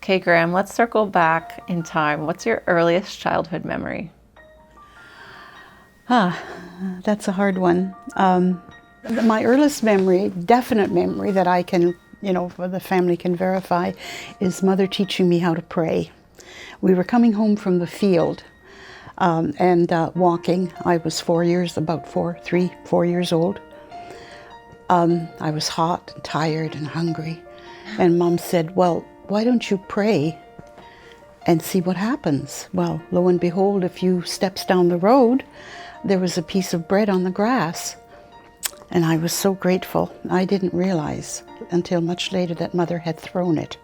Okay, Graham, let's circle back in time. What's your earliest childhood memory? That's a hard one. My earliest memory, definite memory that I can, the family can verify, is Mother teaching me how to pray. We were coming home from the field and walking. I was 4 years old. I was hot and tired and hungry. And Mom said, well, why don't you pray and see what happens? Well, lo and behold, a few steps down the road, there was a piece of bread on the grass. And I was so grateful. I didn't realize until much later that Mother had thrown it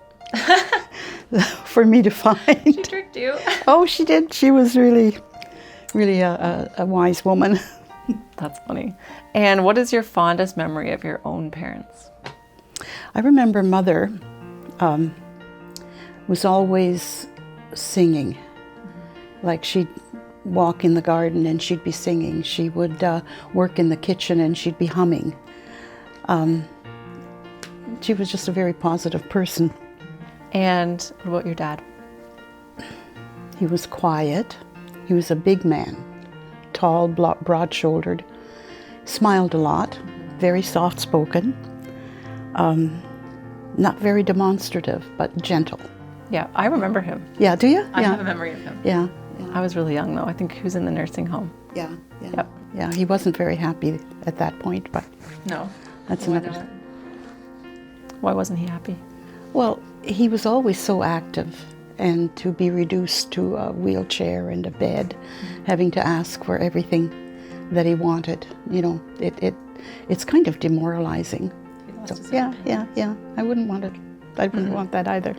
for me to find. She tricked you. Oh, she did. She was really a wise woman. That's funny. And what is your fondest memory of your own parents? I remember Mother was always singing. Like she'd walk in the garden and she'd be singing. She would work in the kitchen and she'd be humming. She was just a very positive person. And what about your dad? He was quiet. He was a big man, tall, broad-shouldered, smiled a lot, very soft-spoken, not very demonstrative, but gentle. Yeah, I remember him. Yeah, do you? I have a memory of him. Yeah. I was really young though. I think he was in the nursing home. Yeah. Yep. Yeah, he wasn't very happy at that point, but No. that's Why another. not? Why wasn't he happy? Well, he was always so active, and to be reduced to a wheelchair and a bed, having to ask for everything that he wanted, it's kind of demoralizing. So, yeah. I wouldn't want it. I wouldn't want that either.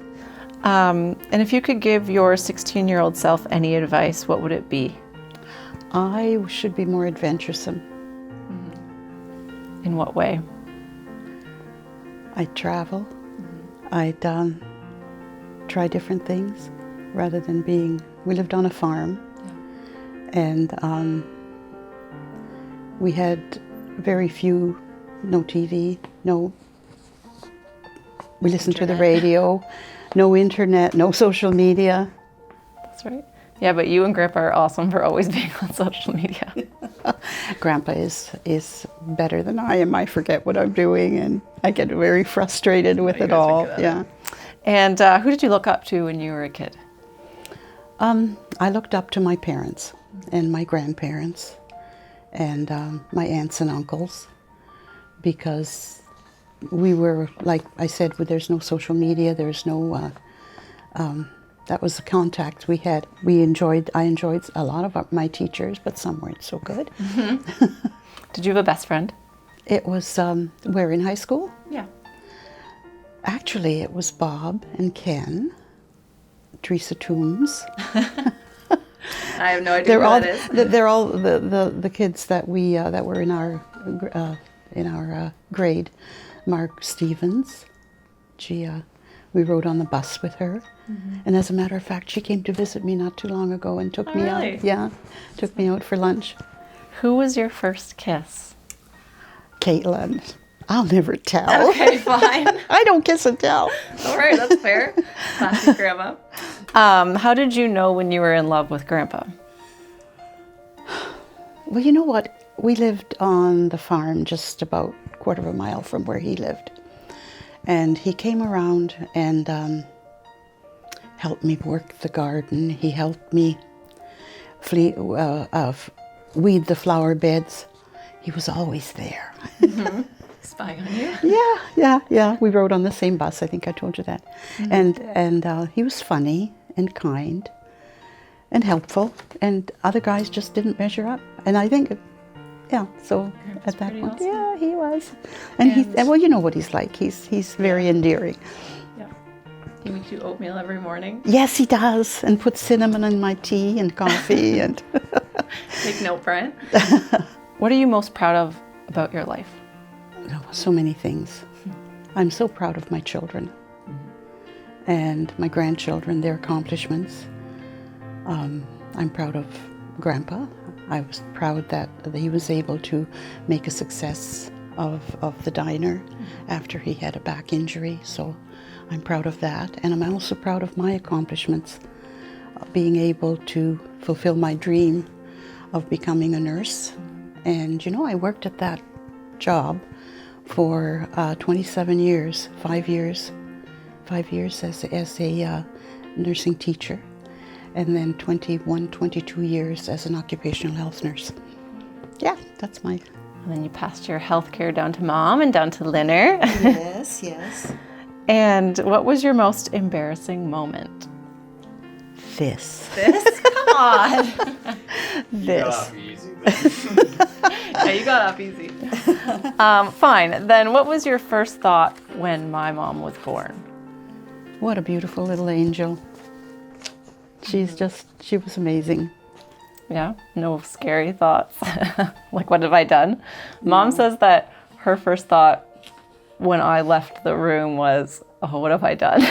And if you could give your 16-year-old self any advice, what would it be? I should be more adventuresome. In what way? I'd travel. I'd try different things rather than we lived on a farm. And we had very few, no TV, we listened to the radio, no internet, no social media. That's right. Yeah, but you and Grandpa are awesome for always being on social media. Grandpa is better than I am. I forget what I'm doing and I get very frustrated with it all. Yeah. And who did you look up to when you were a kid? I looked up to my parents and my grandparents and my aunts and uncles, because we were, like I said, there's no social media, there's no, that was the contact we had. I enjoyed a lot of my teachers, but some weren't so good. Did you have a best friend? It was, where, in high school? Yeah. Actually, it was Bob and Ken, Teresa Toombs. I have no idea who that is. They're all the kids that that were in our grade. Mark Stevens. We rode on the bus with her, and as a matter of fact, she came to visit me not too long ago and took me really? out. Yeah, took me out for lunch. Who was your first kiss? Caitlin. I'll never tell. Okay, fine. I don't kiss and tell. All right, that's fair. Classic Grandma. How did you know when you were in love with Grandpa? Well, you know what? We lived on the farm just about a quarter of a mile from where he lived. And he came around and helped me work the garden. He helped me weed the flower beds. He was always there. Spying on you? Yeah. We rode on the same bus. I think I told you that. And he was funny and kind and helpful. And other guys just didn't measure up. And I think, so at that point, awesome. yeah, he was. And well, you know what he's like. He's very endearing. Yeah. He makes you oatmeal every morning? Yes, he does. And puts cinnamon in my tea and coffee. And Take note, Brian. What are you most proud of about your life? Oh, so many things. I'm so proud of my children and my grandchildren, their accomplishments. I'm proud of Grandpa. I was proud that he was able to make a success of the diner after he had a back injury. So I'm proud of that. And I'm also proud of my accomplishments, being able to fulfill my dream of becoming a nurse. And, you know, I worked at that job for 27 years, 5 years as a nursing teacher, and then 21, 22 years as an occupational health nurse. Yeah, that's my... And then you passed your healthcare down to Mom and down to Linner. Yes, yes. And what was your most embarrassing moment? This. This? Come on. This. Yeah, you got off easy. Fine. Then what was your first thought when my mom was born? What a beautiful little angel. She was amazing. Yeah, no scary thoughts. Like, what have I done? Mom says that her first thought when I left the room was, oh, what have I done?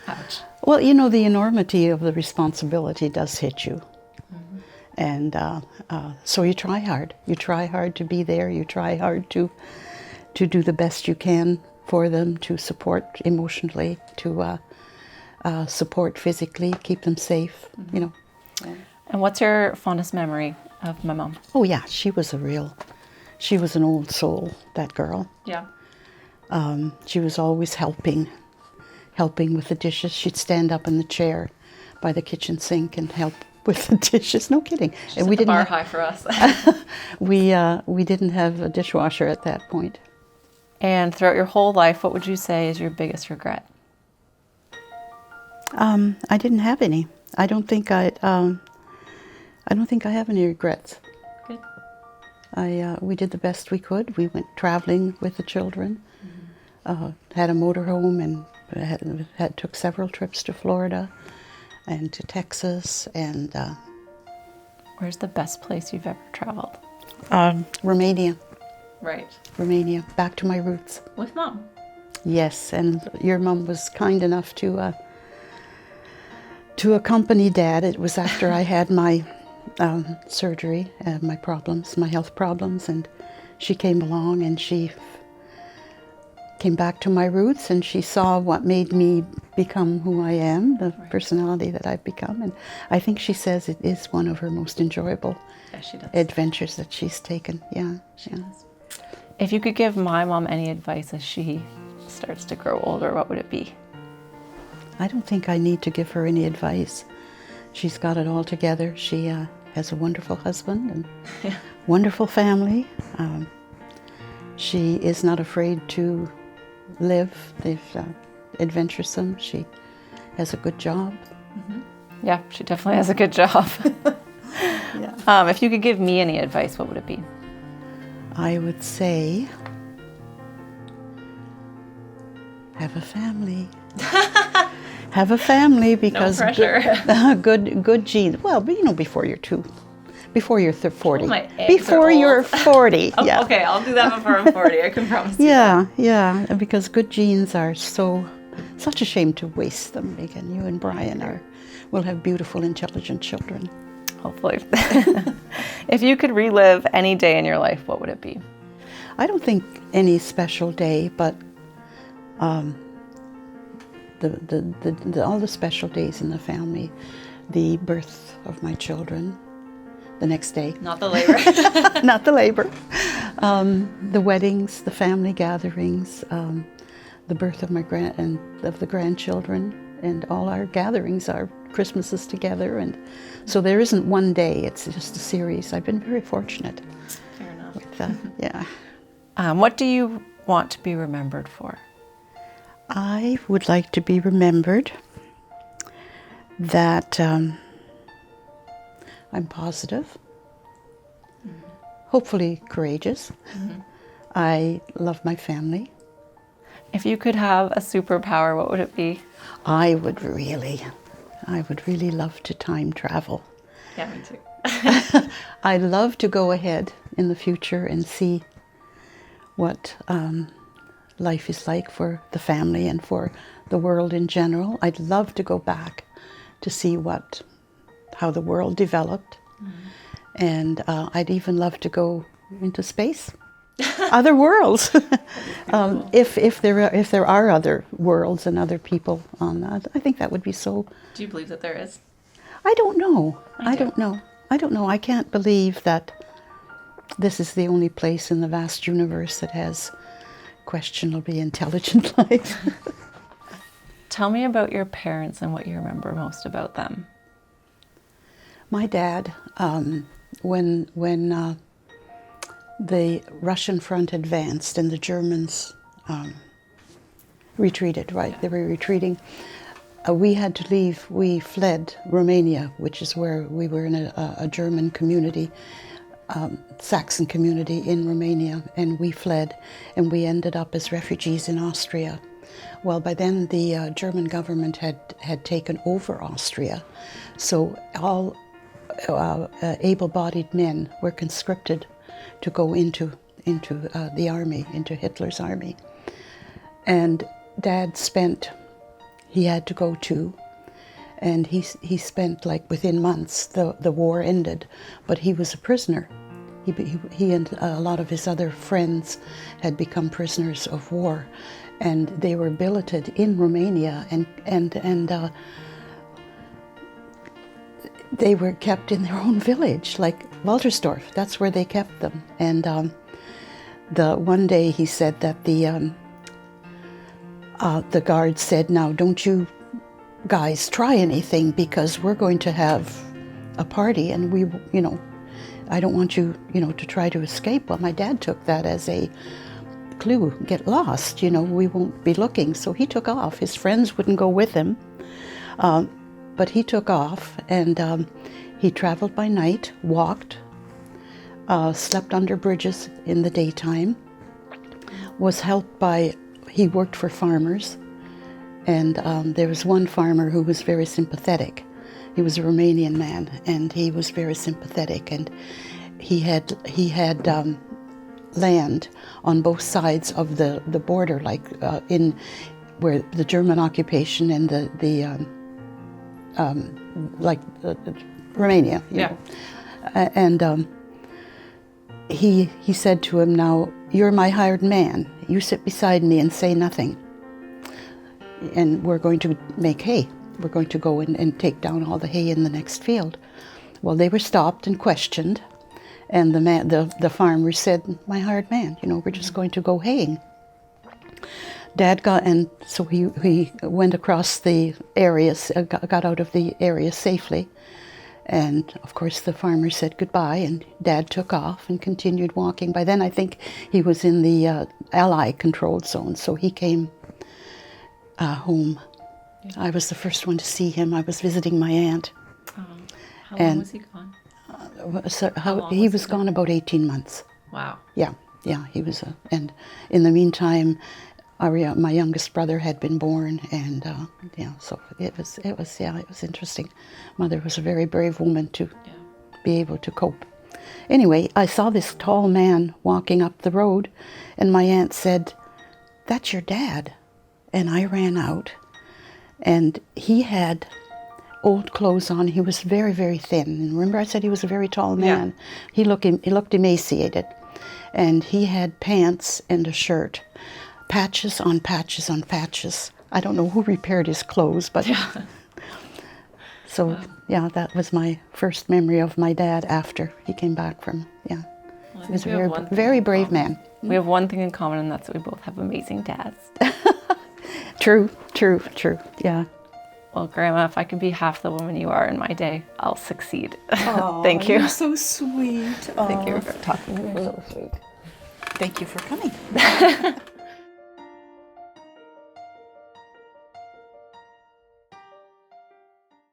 Ouch. Well, you know, the enormity of the responsibility does hit you. Mm-hmm. And so you try hard. You try hard to be there. You try hard to do the best you can for them, to support emotionally, to support physically, keep them safe, you know. Yeah. And what's your fondest memory of my mom? Oh yeah, she was an old soul, that girl. Yeah. She was always helping with the dishes. She'd stand up in the chair by the kitchen sink and help with the dishes. No kidding. And we didn't bar high for us. we didn't have a dishwasher at that point. And throughout your whole life, what would you say is your biggest regret? I didn't have any. I don't think I have any regrets. Good. We did the best we could. We went traveling with the children, had a motorhome, and took several trips to Florida and to Texas. And where's the best place you've ever traveled? Romania. Right. Romania, back to my roots. With Mom? Yes, and your mom was kind enough to accompany Dad. It was after I had my surgery, my health problems, and she came along and she came back to my roots, and she saw what made me become who I am, the personality that I've become. And I think she says it is one of her most enjoyable adventures that she's taken. Yeah, she does. If you could give my mom any advice as she starts to grow older, what would it be? I don't think I need to give her any advice. She's got it all together. She has a wonderful husband and wonderful family. She is not afraid to live. They've adventuresome. She has a good job. Mm-hmm. Yeah, she definitely has a good job. Yeah. If you could give me any advice, what would it be? I would say, have a family. Have a family, because no pressure. good genes. Well, but you know, before you're 40. Oh, my eggs before are you're old. 40. Oh, yeah. Okay, I'll do that before I'm 40. I can promise you. Yeah, because good genes are such a shame to waste them. Again, you and Brian will have beautiful, intelligent children. Hopefully. If you could relive any day in your life, what would it be? I don't think any special day, but all the special days in the family, the birth of my children, the next day. Not the labor. Not the labor. The weddings, the family gatherings, the birth of the grandchildren, and all our gatherings, our Christmases together. And so there isn't one day, it's just a series. I've been very fortunate. Fair enough. With that, yeah. What do you want to be remembered for? I would like to be remembered that I'm positive, hopefully courageous. I love my family. If you could have a superpower, what would it be? I would really love to time travel. Yeah, me too. I'd love to go ahead in the future and see what life is like for the family and for the world in general. I'd love to go back to see how the world developed. And I'd even love to go into space other worlds. If there are other worlds and other people on that, I think that would be so. Do you believe that there is? I don't know. I do. I don't know. I can't believe that this is the only place in the vast universe that has questionably intelligent life. Tell me about your parents and what you remember most about them. My dad, when the Russian front advanced and the Germans retreated, right? Yeah. They were retreating. We had to leave. We fled Romania, which is where we were in a German community, Saxon community in Romania, and we fled, and we ended up as refugees in Austria. Well, by then the German government had taken over Austria, so all able-bodied men were conscripted to go into the army, into Hitler's army. And Dad he had to go too, and he spent, like, within months, the war ended, but he was a prisoner. He and a lot of his other friends had become prisoners of war, and they were billeted in Romania, and they were kept in their own village, like Waltersdorf. That's where they kept them. And one day he said that the guard said, "Now don't you guys try anything, because we're going to have a party, and I don't want you, to try to escape." Well, my dad took that as a clue. Get lost, we won't be looking. So he took off. His friends wouldn't go with him, but he took off, and he traveled by night, walked, slept under bridges in the daytime, was helped he worked for farmers, and there was one farmer who was very sympathetic. He was a Romanian man, and he was very sympathetic, and he had land on both sides of the border, like in where the German occupation and Romania. Yeah. And he said to him, "Now, you're my hired man. You sit beside me and say nothing. And we're going to make hay. We're going to go and take down all the hay in the next field." Well, they were stopped and questioned. And the farmer said, "My hired man, we're just going to go haying." Dad and so he went across the areas, got out of the area safely. And of course the farmer said goodbye, and Dad took off and continued walking. By then I think he was in the Allied controlled zone, so he came home. Yeah. I was the first one to see him. I was visiting my aunt. How long was he gone? He was gone about 18 months. Wow. Yeah, he was. And in the meantime, my youngest brother had been born, and so it was interesting. Mother was a very brave woman to be able to cope. Anyway, I saw this tall man walking up the road, and my aunt said, "That's your dad." And I ran out, and he had old clothes on. He was very, very thin. And remember I said he was a very tall man? Yeah. He looked emaciated. And he had pants and a shirt. Patches on patches on patches. I don't know who repaired his clothes, but... Yeah. So, wow. That was my first memory of my dad after he came back from, Well, he was a very brave man. We have one thing in common, and that's that we both have amazing dads. True, yeah. Well, Grandma, if I can be half the woman you are in my day, I'll succeed. Oh, Thank you. You're so sweet. Thank you for talking to me. You're so sweet. Thank you for coming.